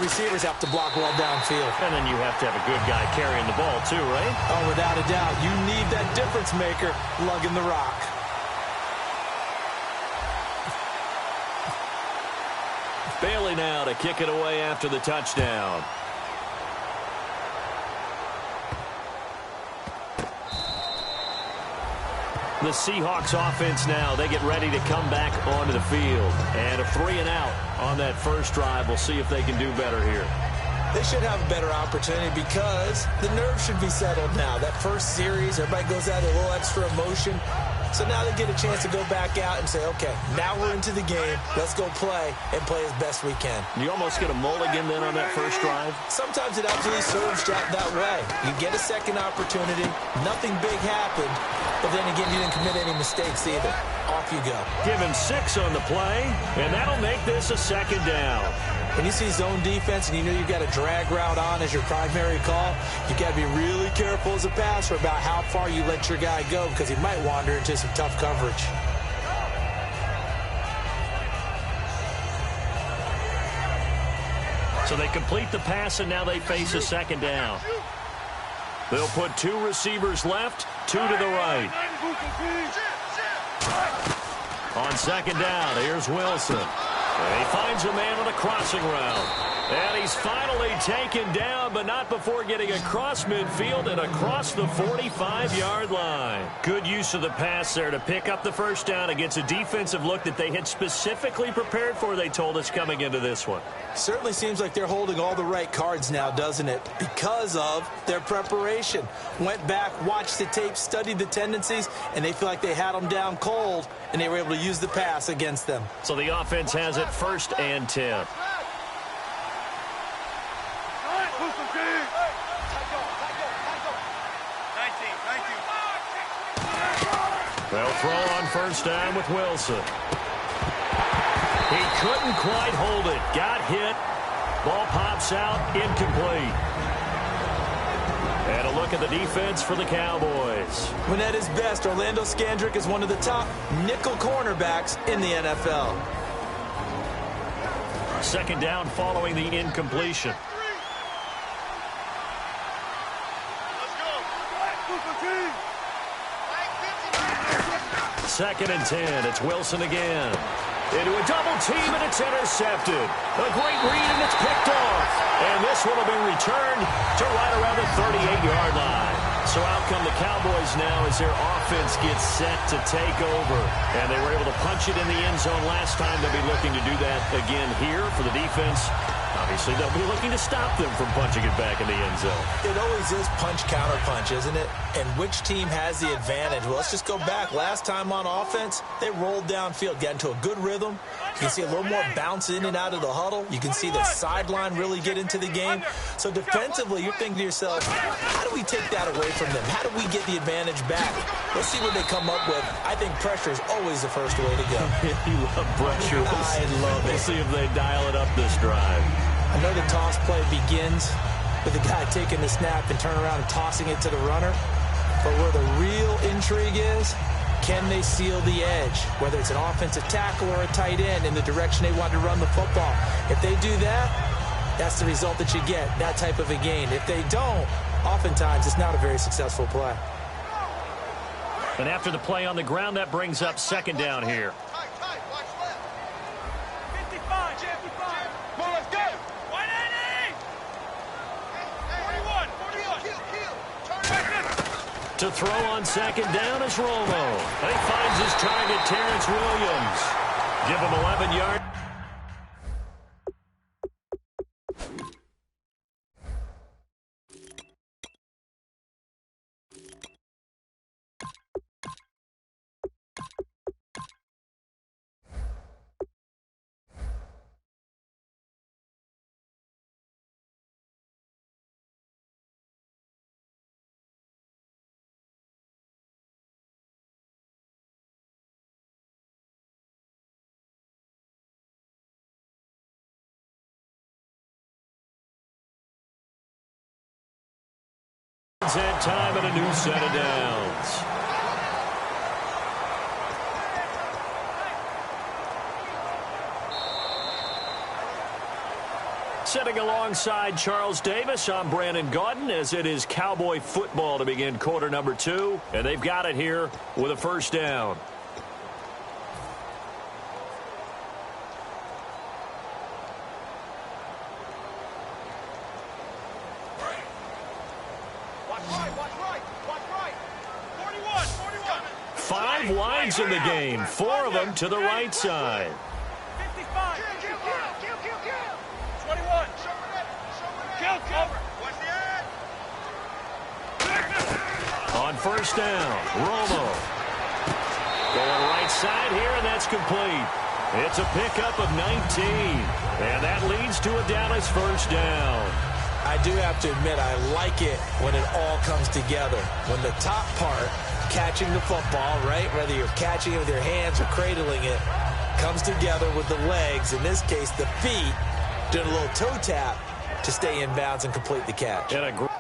receivers have to block well downfield. And then you have to have a good guy carrying the ball too, right? Oh, without a doubt. You need that difference maker lugging the rock. Bailey now to kick it away after the touchdown. The Seahawks offense now, they get ready to come back onto the field. And a 3 and out on that first drive. We'll see if they can do better here. They should have a better opportunity because the nerves should be settled now. That first series, everybody goes out with a little extra emotion. So now they get a chance to go back out and say, okay, now we're into the game. Let's go play and play as best we can. You almost get a mulligan then on that first drive? Sometimes it absolutely serves that way. You get a second opportunity. Nothing big happened. But then again, you didn't commit any mistakes either. Off you go. Give him 6 on the play, and that'll make this a second down. When you see zone defense and you know you've got a drag route on as your primary call, you've got to be really careful as a passer about how far you let your guy go because he might wander into some tough coverage. So they complete the pass, and now they face a second down. They'll put 2 receivers left, 2 to the right. On second down, here's Wilson. And he finds a man on a crossing route. And he's finally taken down, but not before getting across midfield and across the 45-yard line. Good use of the pass there to pick up the first down against a defensive look that they had specifically prepared for, they told us, coming into this one. Certainly seems like they're holding all the right cards now, doesn't it? Because of their preparation. Went back, watched the tape, studied the tendencies, and they feel like they had them down cold, and they were able to use the pass against them. So the offense has it 1st and 10. They'll throw on first down with Wilson. He couldn't quite hold it. Got hit. Ball pops out. Incomplete. And a look at the defense for the Cowboys. When at his best, Orlando Scandrick is one of the top nickel cornerbacks in the NFL. Second down following the incompletion. Second and 10. It's Wilson again. Into a double team, and it's intercepted. A great read, and it's picked off. And this one will be returned to right around the 38-yard line. So out come the Cowboys now as their offense gets set to take over. And they were able to punch it in the end zone last time. They'll be looking to do that again here for the defense. Obviously, they'll be looking to stop them from punching it back in the end zone. It always is punch-counter-punch, isn't it? And which team has the advantage? Well, let's just go back. Last time on offense, they rolled downfield, got into a good rhythm. You can see a little more bounce in and out of the huddle. You can see the sideline really get into the game. So defensively, you're thinking to yourself, how do we take that away from them? How do we get the advantage back? Let's see what they come up with. I think pressure is always the first way to go. You love pressure. I love it. We'll see if they dial it up this drive. I know the toss play begins with the guy taking the snap and turning around and tossing it to the runner. But where the real intrigue is, can they seal the edge? Whether it's an offensive tackle or a tight end in the direction they want to run the football. If they do that, that's the result that you get, that type of a gain. If they don't, oftentimes it's not a very successful play. And after the play on the ground, that brings up second down here. To throw on second down is Romo. And he finds his target, Terrence Williams. Give him 11 yards. At time and a new set of downs. Sitting alongside Charles Davis, I'm Brandon Gaudin, as it is Cowboy football to begin quarter number 2. And they've got it here with a first down. Five wides in the game, 4 of them to the right side. 55. 21. Cover. On first down, Romo. Going right side here, and that's complete. It's a pickup of 19. And that leads to a Dallas first down. I do have to admit, I like it when it all comes together. When the top part, catching the football, right, whether you're catching it with your hands or cradling it, comes together with the legs, in this case the feet, doing a little toe tap to stay in bounds and complete the catch. And a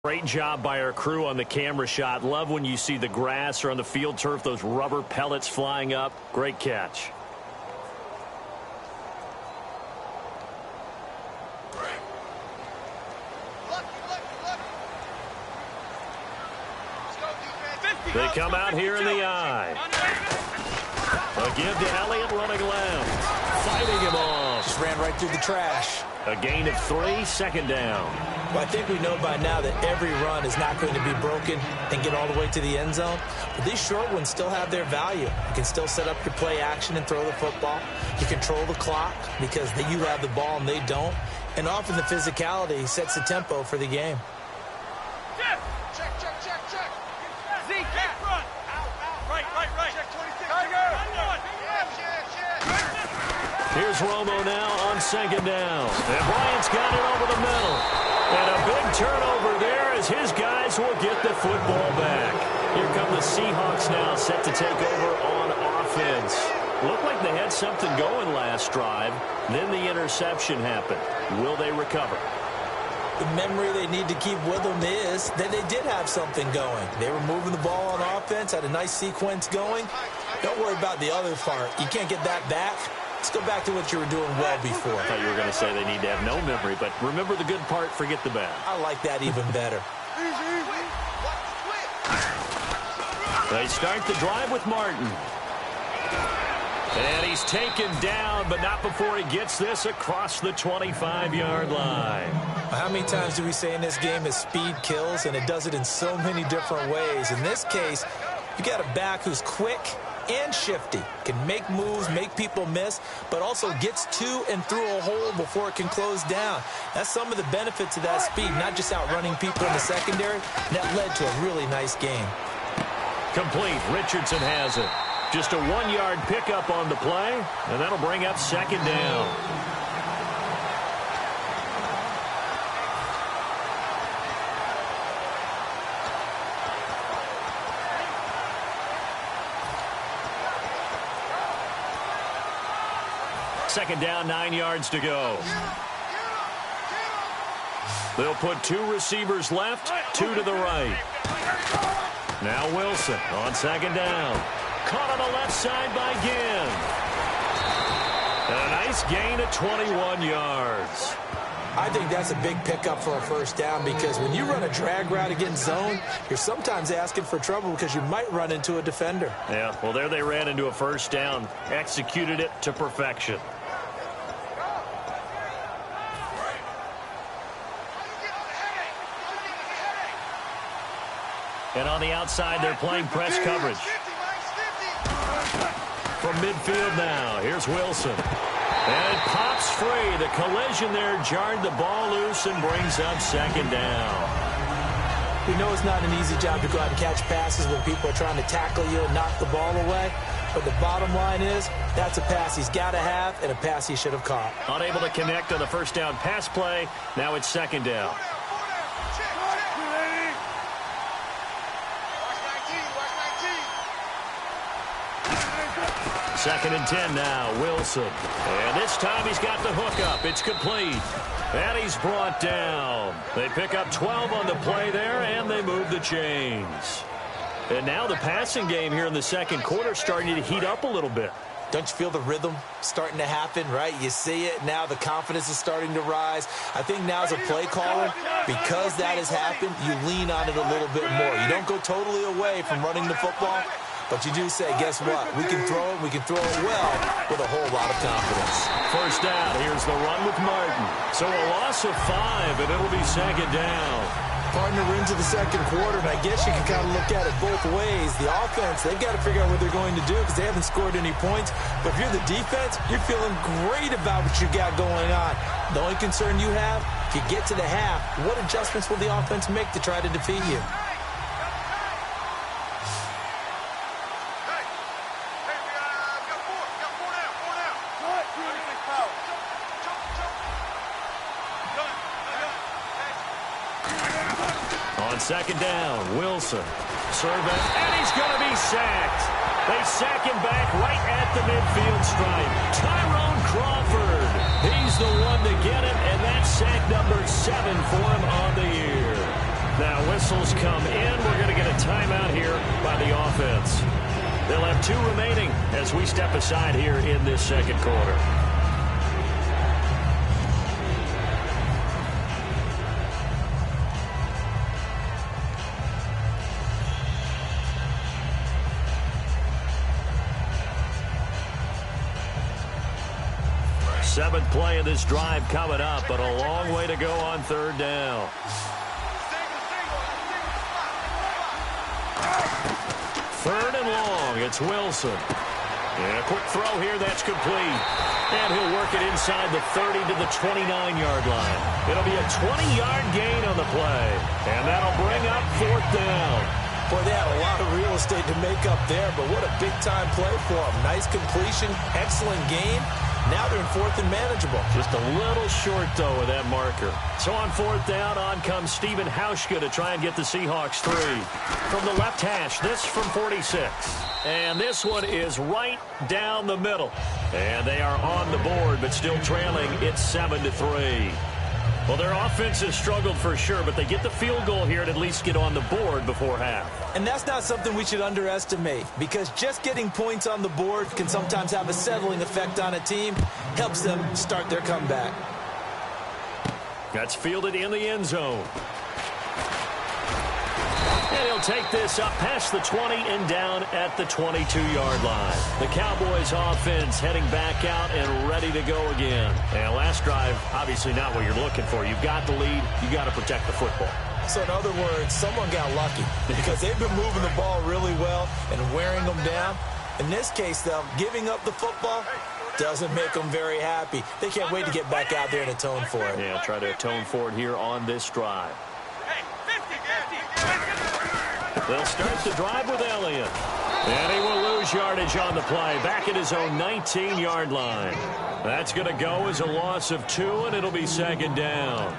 great job by our crew on the camera shot. Love when you see the grass or on the field turf, those rubber pellets flying up. Great catch. They come out here in the eye. A give to Elliott running left. Fighting him off. Just ran right through the trash. A gain of 3, second down. Well, I think we know by now that every run is not going to be broken and get all the way to the end zone. But these short ones still have their value. You can still set up your play action and throw the football. You control the clock because you have the ball and they don't. And often the physicality sets the tempo for the game. Check. Zeke, front. Right. Check 26. Tiger. Here's Romo now on second down. And Bryant's got it over the middle. And a big turnover there as his guys will get the football back. Here come the Seahawks now set to take over on offense. Looked like they had something going last drive. Then the interception happened. Will they recover? The memory they need to keep with them is that they did have something going. They were moving the ball on offense, had a nice sequence going. Don't worry about the other part. You can't get that back. Let's go back to what you were doing well before. I thought you were going to say they need to have no memory, but remember the good part, forget the bad. I like that even better. They start the drive with Martin. And he's taken down, but not before he gets this across the 25-yard line. How many times do we say in this game that speed kills, and it does it in so many different ways? In this case, you got a back who's quick and shifty, can make moves, make people miss, but also gets to and through a hole before it can close down. That's some of the benefits of that speed, not just outrunning people in the secondary. And that led to a really nice game. Complete. Richardson has it. Just a 1-yard pickup on the play, and that'll bring up second down. Second down, 9 yards to go. They'll put 2 receivers left, 2 to the right. Now Wilson on second down. Caught on the left side by Ginn. And a nice gain of 21 yards. I think that's a big pickup for a first down because when you run a drag route against zone, you're sometimes asking for trouble because you might run into a defender. Yeah, well, there they ran into a first down. Executed it to perfection. And on the outside, they're playing press coverage. From midfield now, here's Wilson. And it pops free. The collision there jarred the ball loose and brings up second down. We know it's not an easy job to go out and catch passes when people are trying to tackle you and knock the ball away. But the bottom line is, that's a pass he's got to have and a pass he should have caught. Unable to connect on the first down pass play. Now it's second down. Second and 10 now, Wilson. And this time he's got the hook up. It's complete. And he's brought down. They pick up 12 on the play there, and they move the chains. And now the passing game here in the second quarter starting to heat up a little bit. Don't you feel the rhythm starting to happen, right? You see it. Now the confidence is starting to rise. I think now as a play caller, because that has happened, you lean on it a little bit more. You don't go totally away from running the football, but you do say, guess what? We can throw it. We can throw it well with a whole lot of confidence. First down. Here's the run with Martin. So a loss of 5, and it'll be second down. Partner into the second quarter, and I guess you can kind of look at it both ways. The offense, they've got to figure out what they're going to do because they haven't scored any points. But if you're the defense, you're feeling great about what you got going on. The only concern you have, if you get to the half, what adjustments will the offense make to try to defeat you? Second down, Wilson. Survey, and he's going to be sacked. They sack him back right at the midfield stripe. Tyrone Crawford. He's the one to get it, and that's sack number 7 for him on the year. Now whistles come in. We're going to get a timeout here by the offense. They'll have 2 remaining as we step aside here in this second quarter. Seventh play of this drive coming up, but a long way to go on third down. Third and long, it's Wilson. And a quick throw here, that's complete. And he'll work it inside the 30 to the 29-yard line. It'll be a 20-yard gain on the play. And that'll bring up fourth down. Boy, they had a lot of real estate to make up there, but what a big-time play for them. Nice completion, excellent game. Now they're in fourth and manageable. Just a little short, though, with that marker. So on fourth down, on comes Steven Hauschka to try and get the Seahawks 3. From the left hash, this from 46. And this one is right down the middle. And they are on the board, but still trailing. It's 7-3. Well, their offense has struggled for sure, but they get the field goal here and at least get on the board before half. And that's not something we should underestimate, because just getting points on the board can sometimes have a settling effect on a team. Helps them start their comeback. That's fielded in the end zone. And he'll take this up past the 20 and down at the 22-yard line. The Cowboys offense heading back out and ready to go again. And last drive, obviously not what you're looking for. You've got the lead. You've got to protect the football. So in other words, someone got lucky because they've been moving the ball really well and wearing them down. In this case, though, giving up the football doesn't make them very happy. They can't wait to get back out there and atone for it. Yeah, try to atone for it here on this drive. They'll start the drive with Elliott. And he will lose yardage on the play. Back at his own 19-yard line. That's going to go as a loss of 2, and it'll be second down.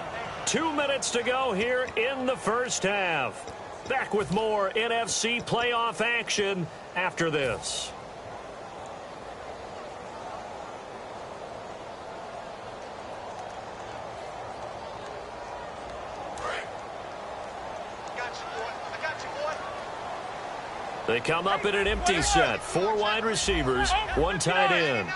2 minutes to go here in the first half. Back with more NFC playoff action after this. They come up in an empty set. 4 wide receivers, 1 tight end.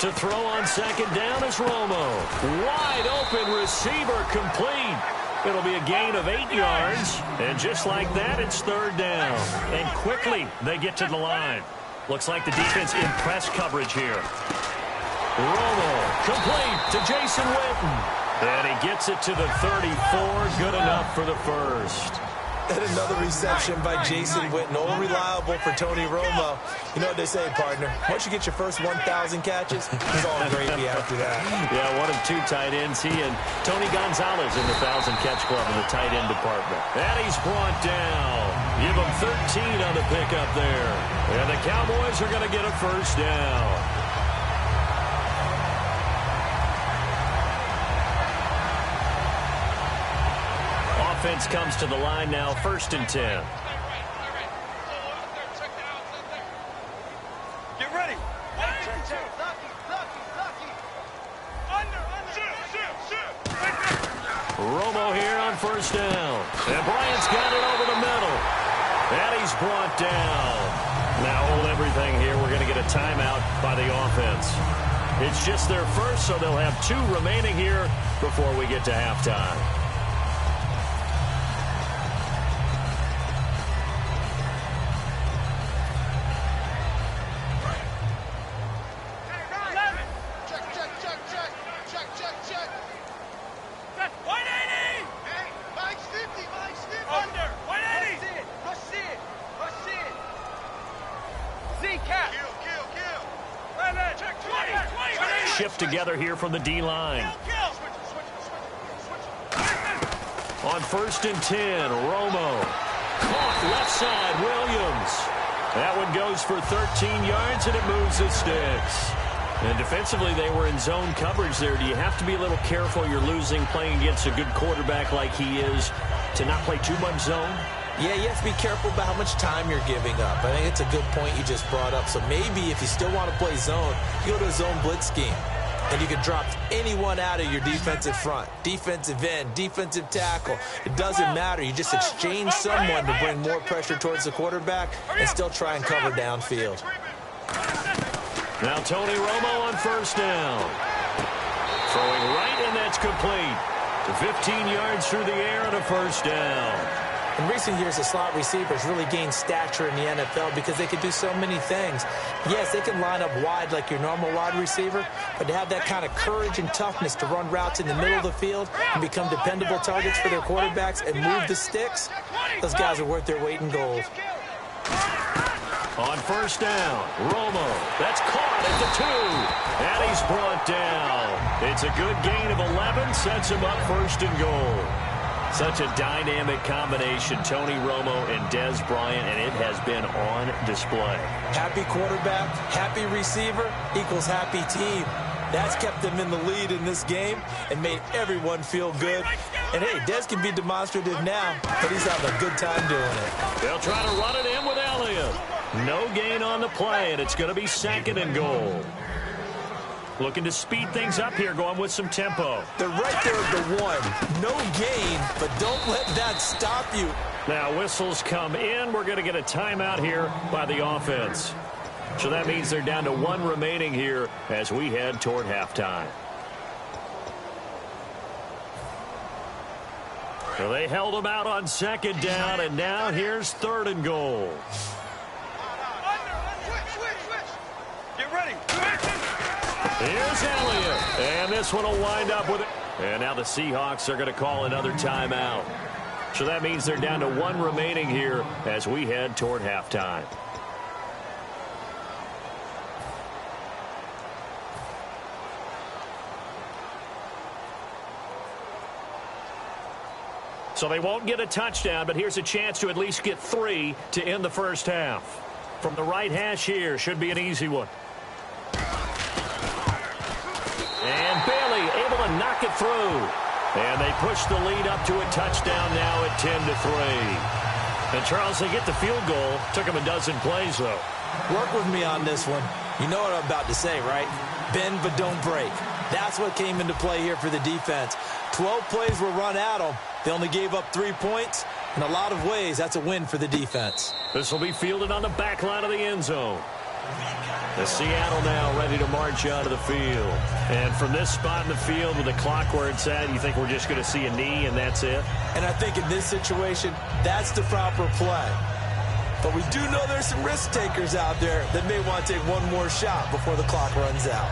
To throw on second down is Romo. Wide open receiver complete. It'll be a gain of 8 yards. And just like that, it's third down. And quickly, they get to the line. Looks like the defense in press coverage here. Romo complete to Jason Witten. And he gets it to the 34. Good enough for the first. And another reception by Jason Witten, all reliable for Tony Romo. You know what they say, partner? Once you get your first 1,000 catches, it's all gravy after that. Yeah, one of two tight ends. He and Tony Gonzalez in the 1,000-catch club in the tight end department. And he's brought down. Give him 13 on the pickup there. And the Cowboys are going to get a first down. Offense comes to the line now, 1st and 10. Get ready. Romo here on 1st down. And Bryant's got it over the middle. And he's brought down. Now hold everything here. We're going to get a timeout by the offense. It's just their first, so they'll have 2 remaining here before we get to halftime. Shift together here from the D-line. On 1st and 10, Romo. Caught left side, Williams. That one goes for 13 yards, and it moves the sticks. And defensively, they were in zone coverage there. Do you have to be a little careful? You're losing, playing against a good quarterback like he is, to not play too much zone? Yeah, you have to be careful about how much time you're giving up. I think it's a good point you just brought up. So maybe if you still want to play zone, you go to a zone blitz scheme. And you can drop anyone out of your defensive front. Defensive end, defensive tackle. It doesn't matter. You just exchange someone to bring more pressure towards the quarterback and still try and cover downfield. Now Tony Romo on 1st down. Throwing right, and that's complete. To 15 yards through the air and a 1st down. In recent years, the slot receivers really gained stature in the NFL because they could do so many things. Yes, they can line up wide like your normal wide receiver, but to have that kind of courage and toughness to run routes in the middle of the field and become dependable targets for their quarterbacks and move the sticks, those guys are worth their weight in gold. On 1st down, Romo. That's caught at the 2. And he's brought down. It's a good gain of 11, sets him up 1st and goal. Such a dynamic combination, Tony Romo and Dez Bryant, and it has been on display. Happy quarterback, happy receiver equals happy team. That's kept them in the lead in this game and made everyone feel good. And, hey, Dez can be demonstrative now, but he's having a good time doing it. They'll try to run it in with Elliott. No gain on the play, and it's going to be 2nd and goal. Looking to speed things up here, going with some tempo. They're right there at the 1. No gain, but don't let that stop you. Now whistles come in. We're going to get a timeout here by the offense. So that means they're down to 1 remaining here as we head toward halftime. So they held them out on 2nd down, and now here's 3rd and goal. Get ready. Here's Elliott, and this one will wind up with it. And now the Seahawks are going to call another timeout. So that means they're down to 1 remaining here as we head toward halftime. So they won't get a touchdown, but here's a chance to at least get 3 to end the first half. From the right hash here, should be an easy one. And Bailey able to knock it through. And they push the lead up to a touchdown now at 10-3. And, Charles, they get the field goal. Took them a dozen plays, though. Work with me on this one. You know what I'm about to say, right? Bend but don't break. That's what came into play here for the defense. 12 plays were run at them. They only gave up 3 points. In a lot of ways, that's a win for the defense. This will be fielded on the back line of the end zone. The Seattle now ready to march out of the field. And from this spot in the field with the clock where it's at, you think we're just going to see a knee and that's it? And I think in this situation, that's the proper play. But we do know there's some risk takers out there that may want to take one more shot before the clock runs out.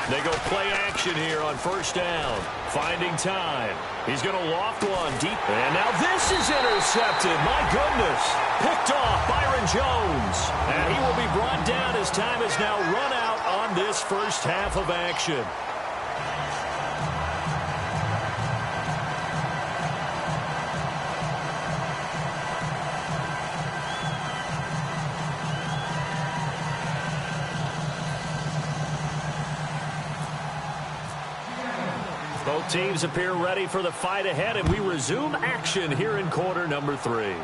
They go play action here on first down. Finding time. He's going to loft one deep. And now this is intercepted. My goodness. Picked off Byron Jones. And he will be brought down as time is now run out on this first half of action. Both teams appear ready for the fight ahead, and we resume action here in quarter number 3.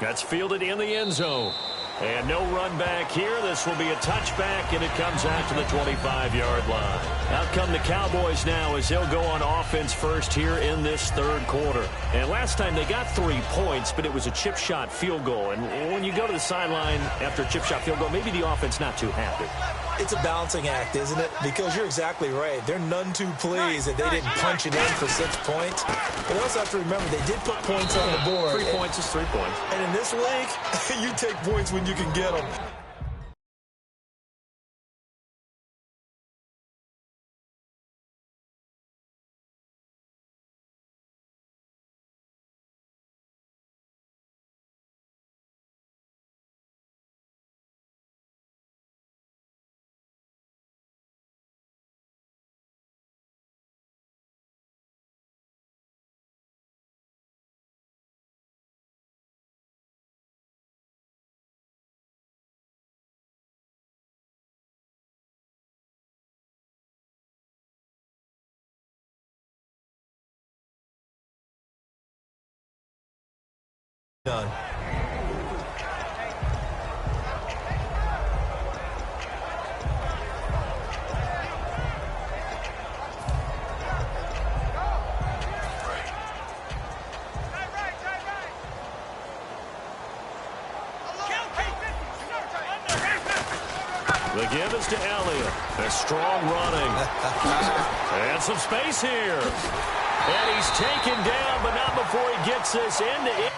That's fielded in the end zone. And no run back here. This will be a touchback, and it comes out to the 25-yard line. Out come the Cowboys now as they'll go on offense first here in this third quarter. And last time they got 3 points, but it was a chip shot field goal. And when you go to the sideline after a chip shot field goal, maybe the offense not too happy. It's a balancing act, isn't it? Because you're exactly right. They're none too pleased that they didn't punch it in for 6 points. But they also have to remember they did put points on the board. 3 points is 3 points. And in this league, you take points when you can get them. Done. The give is to Elliott. A strong running. And some space here. And he's taken down, but not before he gets this into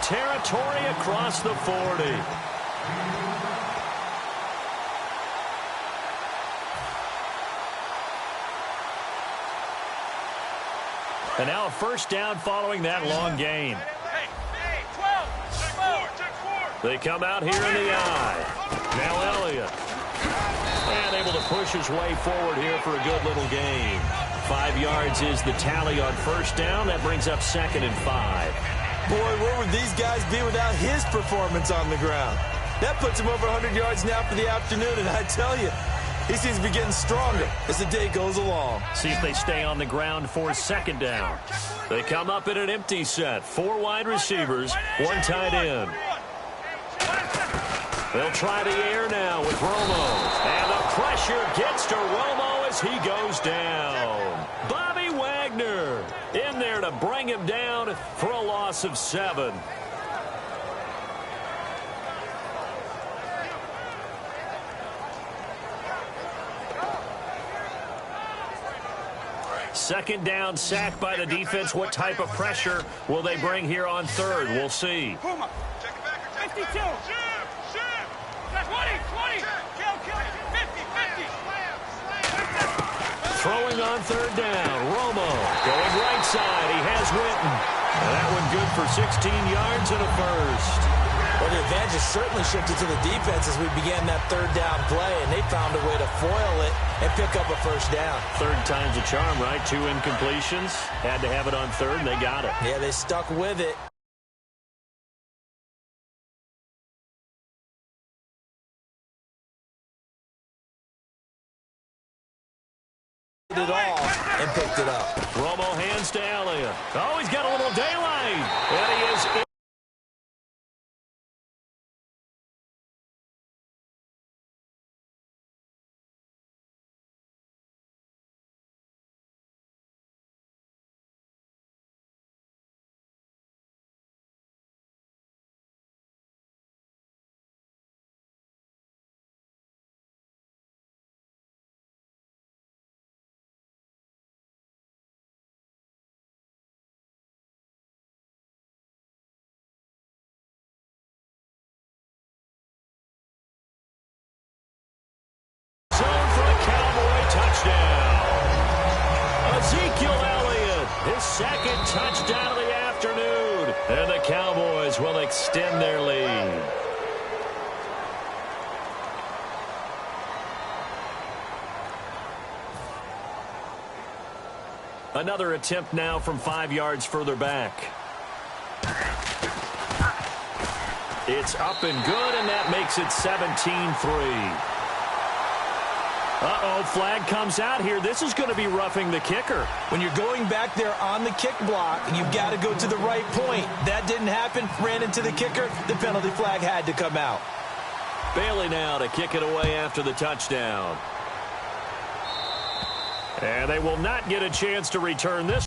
territory across the 40. And now a first down following that long gain. They come out here in the eye. Now Elliott. And able to push his way forward here for a good little gain. 5 yards is the tally on first down. That brings up 2nd and 5. Boy, where would these guys be without his performance on the ground? That puts him over 100 yards now for the afternoon, and I tell you, he seems to be getting stronger as the day goes along. See if they stay on the ground for 2nd down. They come up in an empty set. 4 wide receivers, 1 tight end. They'll try the air now with Romo. And the pressure gets to Romo as he goes down. Bobby Wagner in there to bring him down for a loss of 7. Second down, sack by the defense. What type of pressure will they bring here on 3rd? We'll see. 52. 20. Kill. 50. Throwing on 3rd down. Romo going right side. He has Winton. And that one good for 16 yards and a first. Well, the advantage has certainly shifted to the defense as we began that 3rd down play, and they found a way to foil it and pick up a first down. 3rd time's a charm, right? 2 incompletions. Had to have it on 3rd, and they got it. Yeah, they stuck with it. It all and picked it up. Romo hands to Elliott. Oh, he's got a little daylight. And he is in. Ezekiel Elliott, his 2nd touchdown of the afternoon. And the Cowboys will extend their lead. Another attempt now from 5 yards further back. It's up and good, and that makes it 17-3. Uh-oh, flag comes out here. This is going to be roughing the kicker. When you're going back there on the kick block, you've got to go to the right point. That didn't happen. Ran into the kicker. The penalty flag had to come out. Bailey now to kick it away after the touchdown. And they will not get a chance to return this.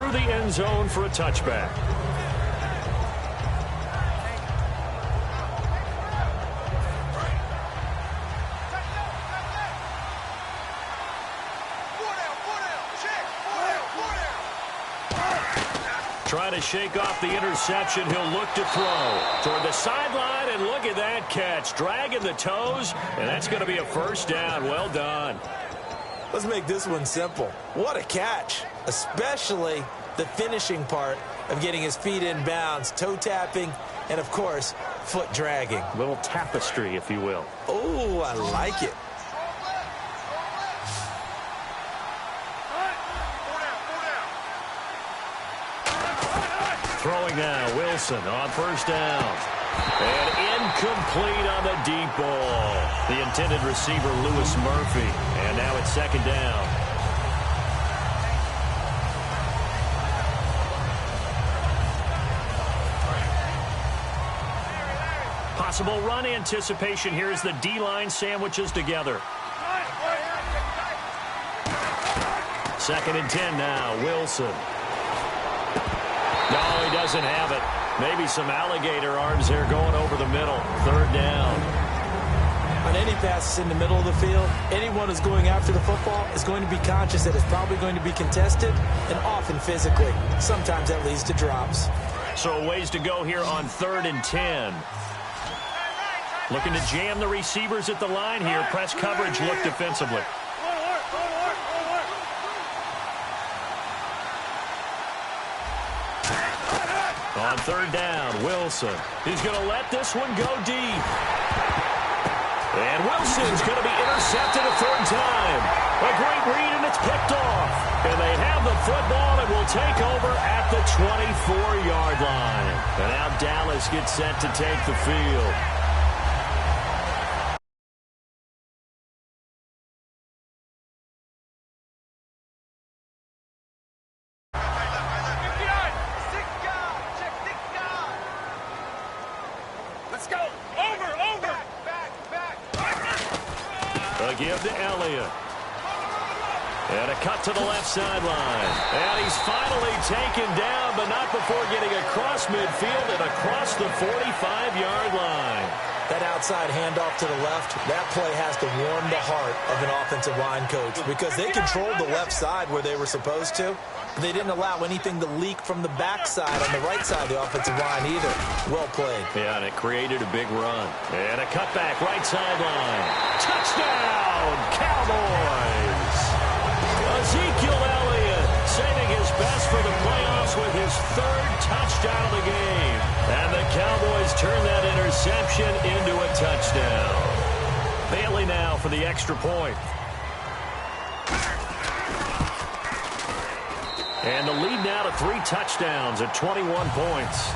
Through the end zone for a touchback. Trying to shake off the interception. He'll look to throw toward the sideline, and look at that catch. Dragging the toes, and that's going to be a first down. Well done. Let's make this one simple. What a catch, especially the finishing part of getting his feet in bounds, toe tapping, and, of course, foot dragging. A little tapestry, if you will. Oh, I like it. Throwing now, Wilson on first down. And incomplete on the deep ball. The intended receiver, Lewis Murphy. And now it's 2nd down. Possible run anticipation here as the D-line sandwiches together. 2nd and 10 now. Wilson. No, he doesn't have it. Maybe some alligator arms there going over the middle. 3rd down. On any passes in the middle of the field, anyone who's going after the football is going to be conscious that it's probably going to be contested and often physically. Sometimes that leads to drops. So ways to go here on 3rd and 10. Looking to jam the receivers at the line here. Press coverage look defensively. On 3rd down, Wilson. He's going to let this one go deep. And Wilson's going to be intercepted a 3rd time. A great read, and it's picked off. And they have the football and will take over at the 24-yard line. And now Dallas gets set to take the field. Give to Elliott. And a cut to the left sideline. And he's finally taken down, but not before getting across midfield and across the 45-yard line. That outside handoff to the left, that play has to warm the heart of an offensive line coach because they controlled the left side where they were supposed to. They didn't allow anything to leak from the backside on the right side of the offensive line either. Well played. Yeah, and it created a big run. And a cutback right sideline. Touchdown, Cowboys! Ezekiel Elliott saving his best for the playoffs with his 3rd touchdown of the game. And the Cowboys turn that interception into a touchdown. Bailey now for the extra point. And the lead now to 3 touchdowns at 21 points.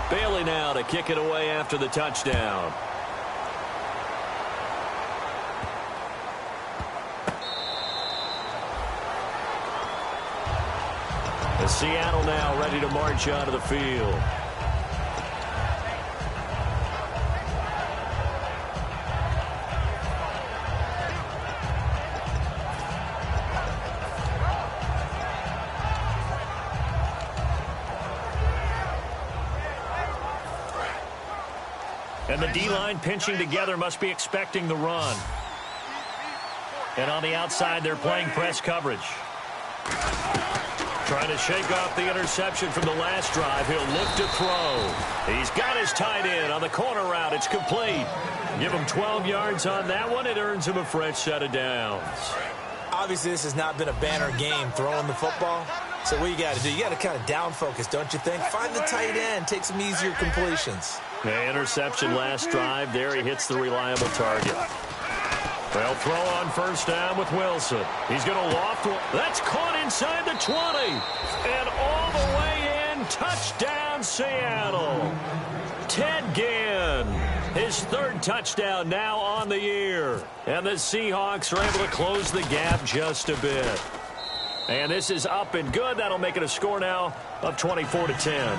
Bailey now to kick it away after the touchdown. And Seattle now ready to march onto the field. And the D-line pinching together must be expecting the run. And on the outside, they're playing press coverage. Trying to shake off the interception from the last drive. He'll look to throw. He's got his tight end on the corner route. It's complete. Give him 12 yards on that one. It earns him a fresh set of downs. Obviously, this has not been a banner game throwing the football. So what you got to do, you got to kind of down focus, don't you think? Find the tight end, take some easier completions. The interception last drive. There he hits the reliable target. They'll throw on 1st down with Wilson. He's going to loft one. That's caught inside the 20. And all the way in. Touchdown, Seattle. Ted Ginn. His 3rd touchdown now on the year. And the Seahawks are able to close the gap just a bit. And this is up and good. That'll make it a score now of 24-10.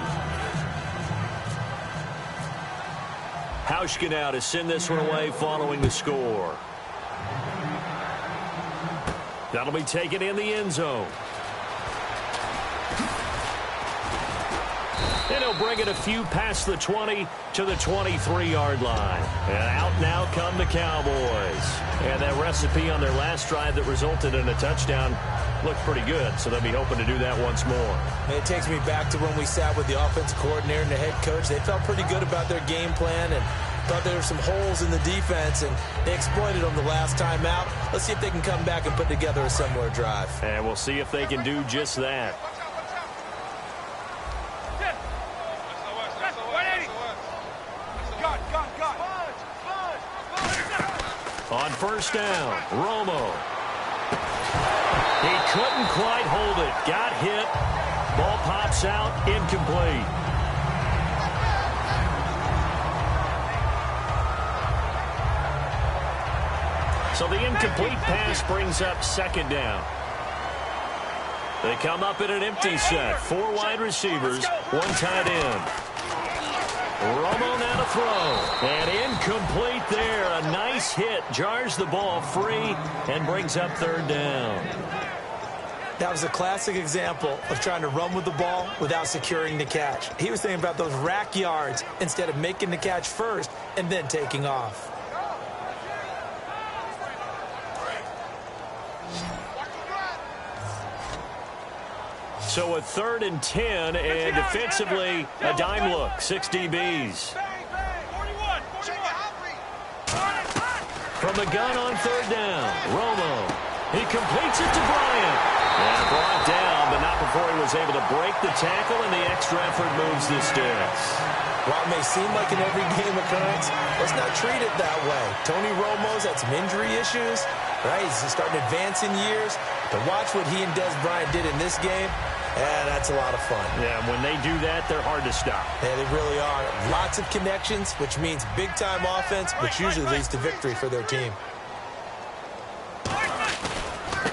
Hauschka now to send this one away following the score. That'll be taken in the end zone. And he'll bring it a few past the 20 to the 23-yard line. And out now come the Cowboys. And that recipe on their last drive that resulted in a touchdown looked pretty good, so they'll be hoping to do that once more. It takes me back to when we sat with the offensive coordinator and the head coach. They felt pretty good about their game plan and thought there were some holes in the defense, and they exploited them the last time out. Let's see if they can come back and put together a similar drive. And we'll see if they can do just that. On 1st down, Romo. He couldn't quite hold it. Got hit. Ball pops out. Incomplete. So the incomplete pass brings up 2nd down. They come up in an empty set. 4 wide receivers, 1 tight end. Romo now to throw. And incomplete there. A nice hit. Jars the ball free and brings up 3rd down. That was a classic example of trying to run with the ball without securing the catch. He was thinking about those rack yards instead of making the catch first and then taking off. So a 3rd and 10, and defensively, a dime look. 6 DBs. From the gun on 3rd down, Romo. He completes it to Bryant. And brought down, but not before he was able to break the tackle, and the extra effort moves the sticks. While it may seem like an every-game occurrence, let's not treat it that way. Tony Romo's had some injury issues, right? He's starting to advance in years. To watch what he and Des Bryant did in this game, that's a lot of fun. Yeah, when they do that, they're hard to stop. Yeah, they really are. Lots of connections, which means big-time offense, which usually leads to victory for their team.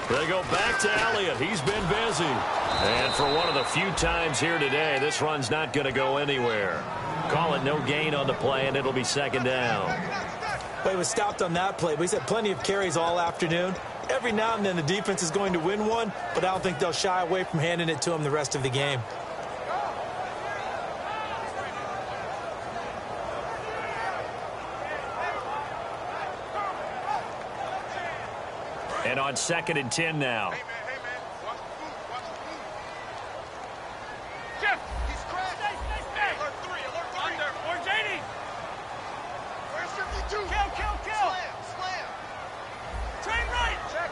They go back to Elliott. He's been busy. And for one of the few times here today, this run's not going to go anywhere. Call it no gain on the play, and it'll be 2nd down. Well, he was stopped on that play, but he's had plenty of carries all afternoon. Every now and then the defense is going to win one, but I don't think they'll shy away from handing it to him the rest of the game. And on 2nd and 10 now. Hey, man. Watch the boot. Jeff, he's crashed. Stay. Alert 3. Under. Orange 80. Where's 52? Kill. Slam. Train right. Check.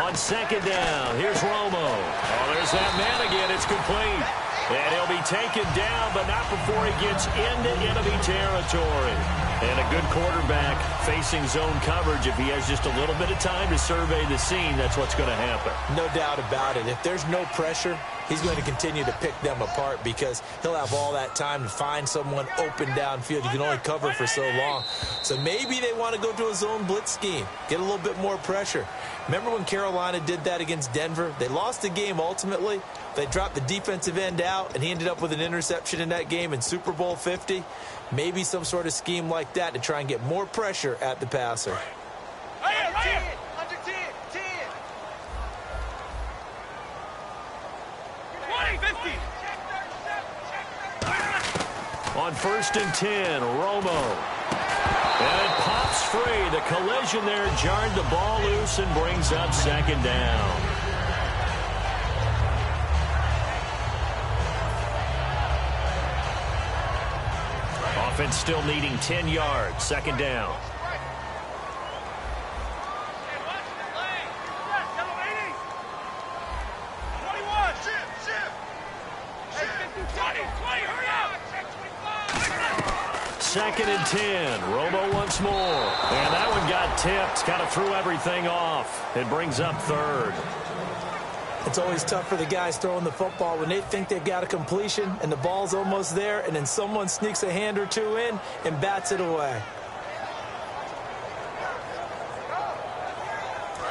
On 2nd down, here's Romo. Oh, there's that man again. It's complete. And he'll be taken down, but not before he gets into enemy territory. And a good quarterback facing zone coverage. If he has just a little bit of time to survey the scene, that's what's going to happen. No doubt about it. If there's no pressure, he's going to continue to pick them apart because he'll have all that time to find someone open downfield. You can only cover for so long. So maybe they want to go to a zone blitz scheme, get a little bit more pressure. Remember when Carolina did that against Denver? They lost the game ultimately. They dropped the defensive end out, and he ended up with an interception in that game in Super Bowl 50. Maybe some sort of scheme like that to try and get more pressure at the passer. Under 10. 20, 50. On 1st and 10, Romo. And it pops free. The collision there jarred the ball loose and brings up 2nd down. Offense still needing 10 yards. 2nd down. Second and 10. Romo once more. And that one got tipped. Kind of threw everything off. It brings up 3rd. It's always tough for the guys throwing the football when they think they've got a completion and the ball's almost there, and then someone sneaks a hand or two in and bats it away.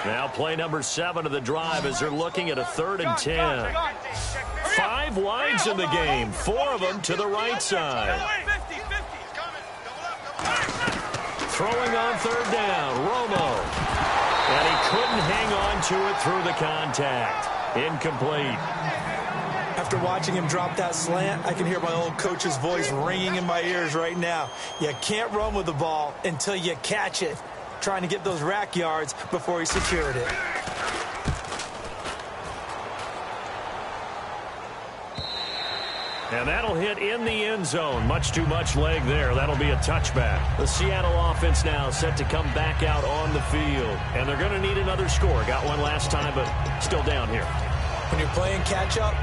Now play number 7 of the drive as they're looking at a 3rd and 10. 5 wides in the game, 4 of them to the right side. Throwing on 3rd down, Romo. And he couldn't hang on to it through the contact. Incomplete. After watching him drop that slant, I can hear my old coach's voice ringing in my ears right now. You can't run with the ball until you catch it. Trying to get those rack yards before he secured it. And that'll hit in the end zone. Much too much leg there. That'll be a touchback. The Seattle offense now set to come back out on the field. And they're going to need another score. Got one last time, but still down here. When you're playing catch-up,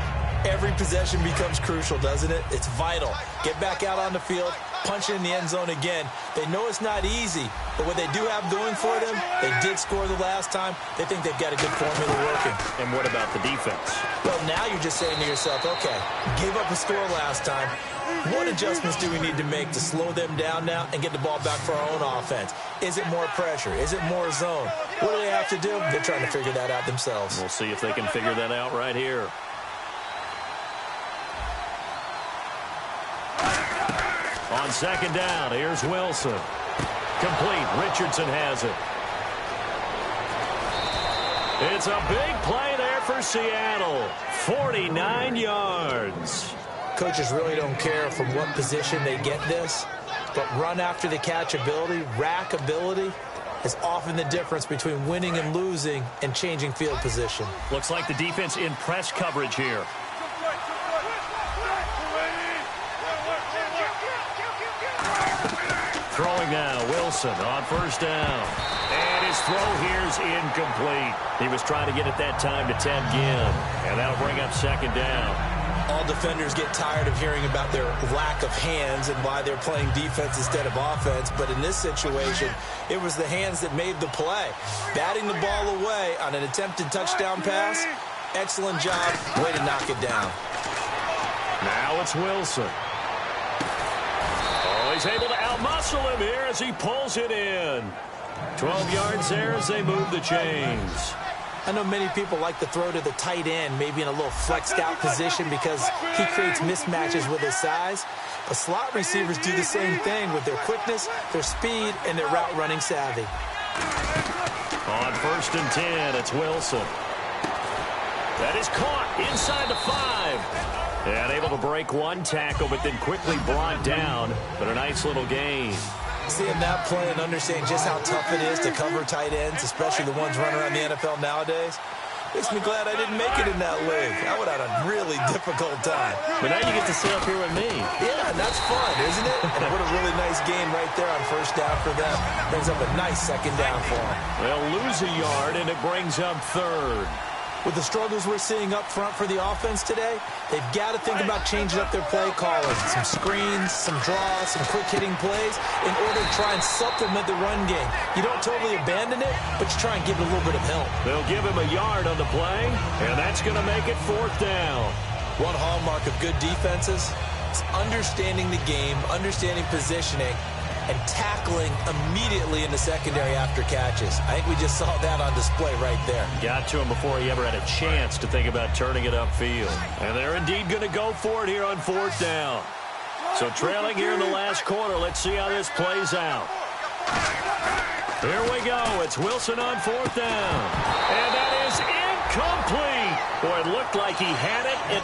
every possession becomes crucial, doesn't it? It's vital. Get back out on the field, punch it in the end zone again. They know it's not easy, but what they do have going for them, they did score the last time. They think they've got a good formula working. And what about the defense? Well, now you're just saying to yourself, okay, gave up a score last time. What adjustments do we need to make to slow them down now and get the ball back for our own offense? Is it more pressure? Is it more zone? What do they have to do? They're trying to figure that out themselves. We'll see if they can figure that out right here. On second down, here's Wilson. Complete. Richardson has it. It's a big play there for Seattle. 49 yards. Coaches really don't care from what position they get this, but run after the catch ability, rack ability, is often the difference between winning and losing and changing field position. Looks like the defense in press coverage here. Throwing now, Wilson on first down. And his throw here's incomplete. He was trying to get it that time to Ted Ginn. And that'll bring up second down. All defenders get tired of hearing about their lack of hands and why they're playing defense instead of offense. But in this situation, it was the hands that made the play. Batting the ball away on an attempted touchdown pass, excellent job. Way to knock it down. Now it's Wilson. Oh, he's able to outmuscle him here as he pulls it in. 12 yards there as they move the chains. I know many people like to throw to the tight end, maybe in a little flexed out position because he creates mismatches with his size. But slot receivers do the same thing with their quickness, their speed, and their route running savvy. On first and 10, it's Wilson. That is caught inside the 5. And able to break one tackle, but then quickly brought down. But a nice little gain. Seeing that play and understanding just how tough it is to cover tight ends, especially the ones running around the NFL nowadays, makes me glad I didn't make it in that league. I would have had a really difficult time. But now you get to sit up here with me. Yeah, and that's fun, isn't it? And what a really nice gain right there on first down for them. Brings up a nice second down for them. They'll lose a yard, and it brings up third. With the struggles we're seeing up front for the offense today, they've got to think about changing up their play calling. Some screens, some draws, some quick-hitting plays in order to try and supplement the run game. You don't totally abandon it, but you try and give it a little bit of help. They'll give him a yard on the play, and that's going to make it fourth down. One hallmark of good defenses is understanding the game, understanding positioning, and tackling immediately in the secondary after catches. I think we just saw that on display right there. Got to him before he ever had a chance to think about turning it upfield. And they're indeed going to go for it here on fourth down. So trailing here in the last quarter, let's see how this plays out. Here we go. It's Wilson on fourth down. And that is incomplete. Boy, it looked like he had it.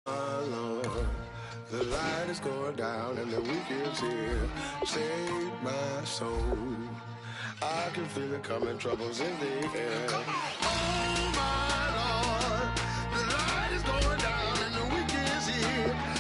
My Lord, the light is going down and the weekend's here. Save my soul. I can feel it coming, troubles in the air. Oh my Lord, the light is going down and the weekend's here.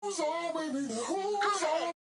Who's on, baby? Who's on?